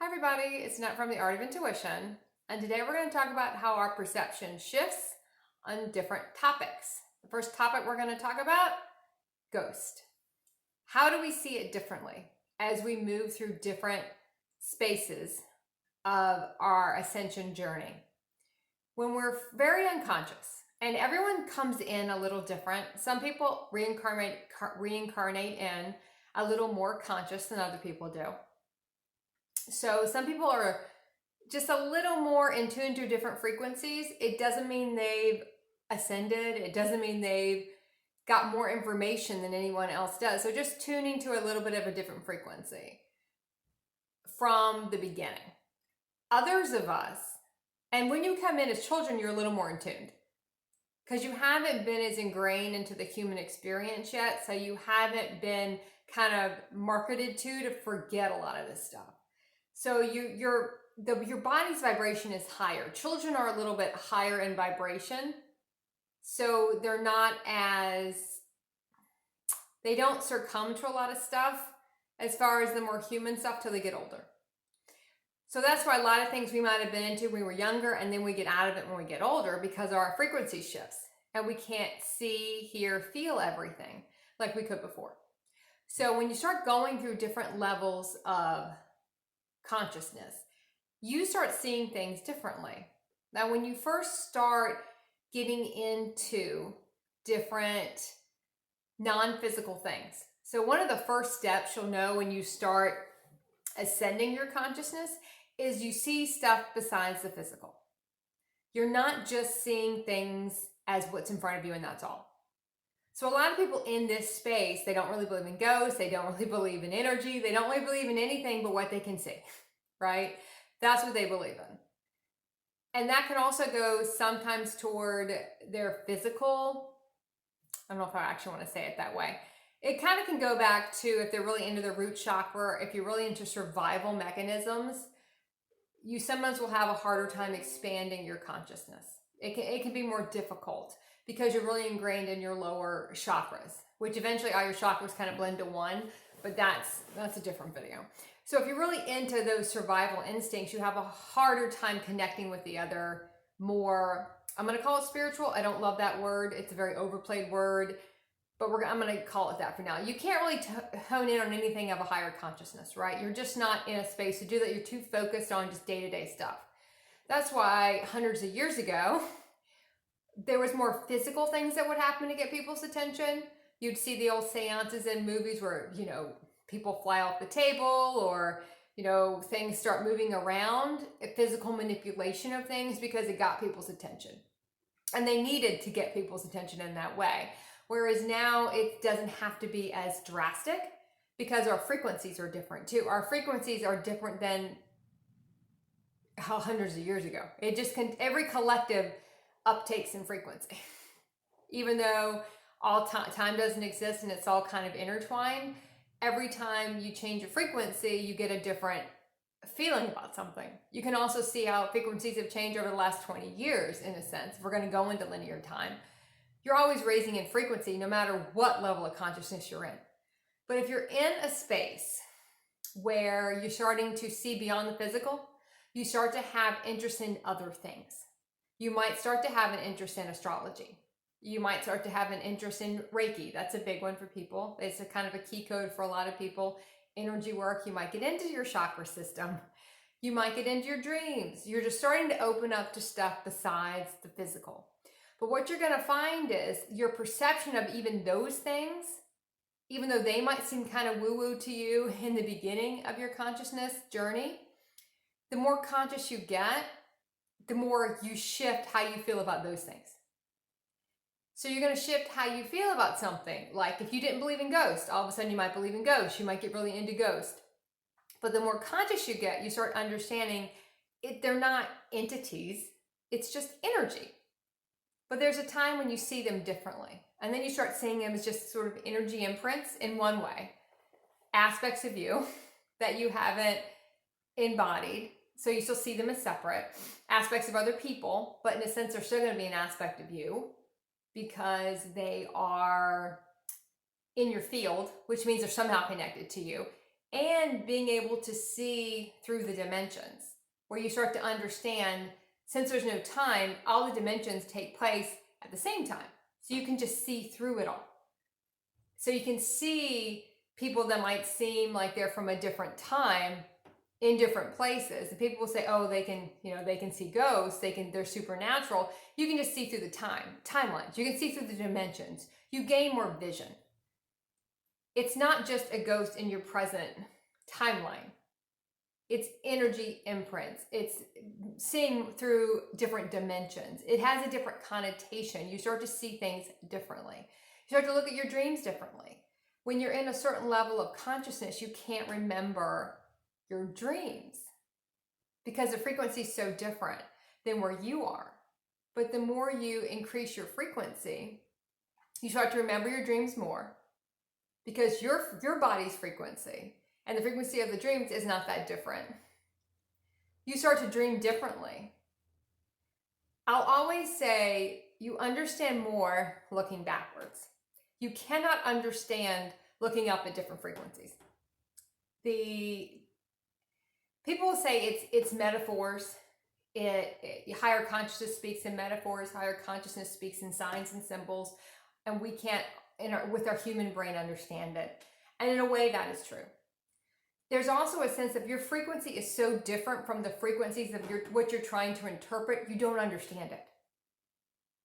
Hi everybody, it's Nat from the Art of Intuition, and today we're going to talk about how our perception shifts on different topics. The first topic we're going to talk about, ghost. How do we see it differently as we move through different spaces of our ascension journey? When we're very unconscious, and everyone comes in a little different. Some people reincarnate in a little more conscious than other people do. So some people are just a little more in tune to different frequencies. It doesn't mean they've ascended. It doesn't mean they've got more information than anyone else does. So just tuning to a little bit of a different frequency from the beginning. Others of us, and when you come in as children, you're a little more in tune because you haven't been as ingrained into the human experience yet. So you haven't been kind of marketed to forget a lot of this stuff. So your body's vibration is higher. Children are a little bit higher in vibration. So they don't succumb to a lot of stuff as far as the more human stuff till they get older. So that's why a lot of things we might have been into when we were younger, and then we get out of it when we get older because our frequency shifts and we can't see, hear, feel everything like we could before. So when you start going through different levels of consciousness, you start seeing things differently. Now, when you first start getting into different non-physical things, so one of the first steps you'll know when you start ascending your consciousness is you see stuff besides the physical. You're not just seeing things as what's in front of you and that's all. So a lot of people in this space, they don't really believe in ghosts, they don't really believe in energy, they don't really believe in anything but what they can see, right? That's what they believe in. And that can also go sometimes toward their physical, I don't know if I actually want to say it that way. It kind of can go back to if they're really into the root chakra, if you're really into survival mechanisms, you sometimes will have a harder time expanding your consciousness. It can be more difficult because you're really ingrained in your lower chakras, which eventually all your chakras kind of blend to one, but that's a different video. So if you're really into those survival instincts, you have a harder time connecting with the other more, I'm going to call it spiritual. I don't love that word. It's a very overplayed word, but I'm going to call it that for now. You can't really hone in on anything of a higher consciousness, right? You're just not in a space to do that. You're too focused on just day-to-day stuff. That's why hundreds of years ago, there was more physical things that would happen to get people's attention. You'd see the old seances in movies where, people fly off the table or, things start moving around, physical manipulation of things because it got people's attention. And they needed to get people's attention in that way. Whereas now it doesn't have to be as drastic because our frequencies are different too. Our frequencies are different than how hundreds of years ago. Every collective uptakes in frequency. Even though all time doesn't exist and it's all kind of intertwined, every time you change your frequency, you get a different feeling about something. You can also see how frequencies have changed over the last 20 years, in a sense. If we're going to go into linear time, you're always raising in frequency no matter what level of consciousness you're in. But if you're in a space where you're starting to see beyond the physical, you start to have interest in other things. You might start to have an interest in astrology. You might start to have an interest in Reiki. That's a big one for people. It's a kind of a key code for a lot of people. Energy work. You might get into your chakra system. You might get into your dreams. You're just starting to open up to stuff besides the physical. But what you're going to find is your perception of even those things, even though they might seem kind of woo-woo to you in the beginning of your consciousness journey, the more conscious you get, the more you shift how you feel about those things. So you're going to shift how you feel about something. Like if you didn't believe in ghosts, all of a sudden you might believe in ghosts. You might get really into ghosts. But the more conscious you get, you start understanding they're not entities. It's just energy. But there's a time when you see them differently. And then you start seeing them as just sort of energy imprints in one way. Aspects of you that you haven't embodied. So you still see them as separate. Aspects of other people, but in a sense, they're still going to be an aspect of you because they are in your field, which means they're somehow connected to you. and being able to see through the dimensions, where you start to understand, since there's no time, all the dimensions take place at the same time. So you can just see through it all. So you can see people that might seem like they're from a different time in different places. And people will say, oh, they can see ghosts, they're supernatural. You can just see through the timelines. You can see through the dimensions. You gain more vision. It's not just a ghost in your present timeline. It's energy imprints. It's seeing through different dimensions. It has a different connotation. You start to see things differently. You start to look at your dreams differently. When you're in a certain level of consciousness, you can't remember your dreams because the frequency is so different than where you are. But the more you increase your frequency, you start to remember your dreams more, because your body's frequency and the frequency of the dreams is not that different. You start to dream differently. I'll always say you understand more looking backwards. You cannot understand looking up at different frequencies. People will say it's metaphors. Higher consciousness speaks in metaphors. Higher consciousness speaks in signs and symbols, and we can't, with our human brain, understand it. And in a way, that is true. There's also a sense of your frequency is so different from the frequencies of what you're trying to interpret, you don't understand it.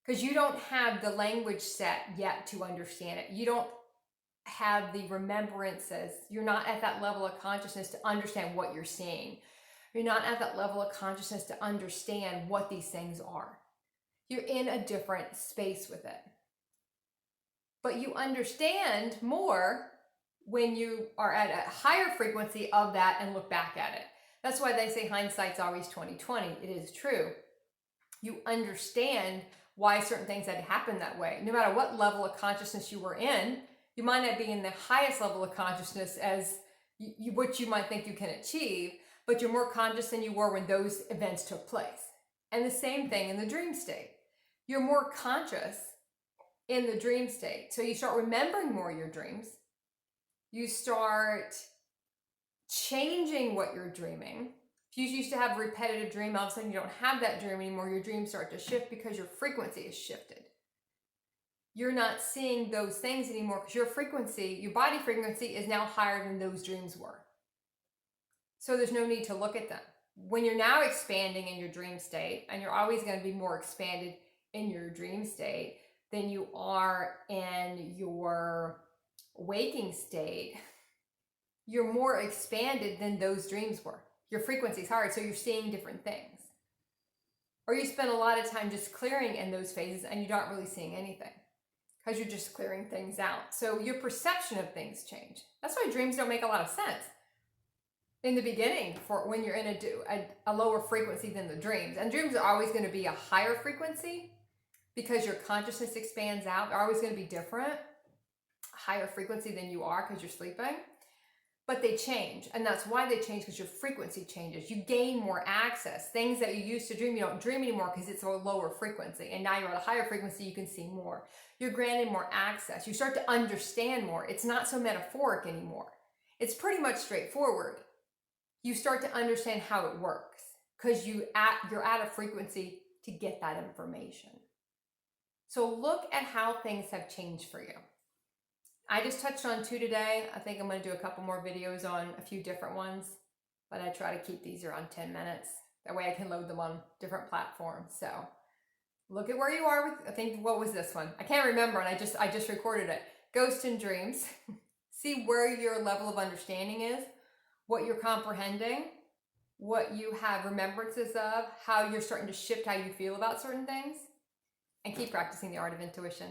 Because you don't have the language set yet to understand it. You don't have the remembrances. You're not at that level of consciousness to understand what you're seeing. You're not at that level of consciousness to understand what these things are. You're in a different space with it. But you understand more when you are at a higher frequency of that and look back at it. That's why they say hindsight's always 20/20. It is true. You understand why certain things had happened that way. No matter what level of consciousness you were in, you might not be in the highest level of consciousness as what you might think you can achieve, but you're more conscious than you were when those events took place. And the same thing in the dream state. You're more conscious in the dream state. So you start remembering more of your dreams. You start changing what you're dreaming. If you used to have a repetitive dream, all of a sudden you don't have that dream anymore. Your dreams start to shift because your frequency is shifted. You're not seeing those things anymore because your frequency, your body frequency, is now higher than those dreams were. So there's no need to look at them. When you're now expanding in your dream state, and you're always going to be more expanded in your dream state than you are in your waking state, you're more expanded than those dreams were. Your frequency is higher, so you're seeing different things. Or you spend a lot of time just clearing in those phases and you're not really seeing anything because you're just clearing things out. So your perception of things change. That's why dreams don't make a lot of sense in the beginning for when you're in a lower frequency than the dreams. And dreams are always going to be a higher frequency because your consciousness expands out. They're always going to be different, higher frequency than you are because you're sleeping. But they change, and that's why they change, because your frequency changes. You gain more access. Things that you used to dream, you don't dream anymore because it's a lower frequency, and now you're at a higher frequency, you can see more. You're granted more access. You start to understand more. It's not so metaphoric anymore. It's pretty much straightforward. You start to understand how it works because you're at a frequency to get that information. So look at how things have changed for you. I just touched on 2 today. I think I'm going to do a couple more videos on a few different ones, but I try to keep these around 10 minutes. That way I can load them on different platforms. So look at where you are with, I think, what was this one? I can't remember, and I just recorded it. Ghosts and dreams. See where your level of understanding is, what you're comprehending, what you have remembrances of, how you're starting to shift how you feel about certain things, and keep practicing the art of intuition.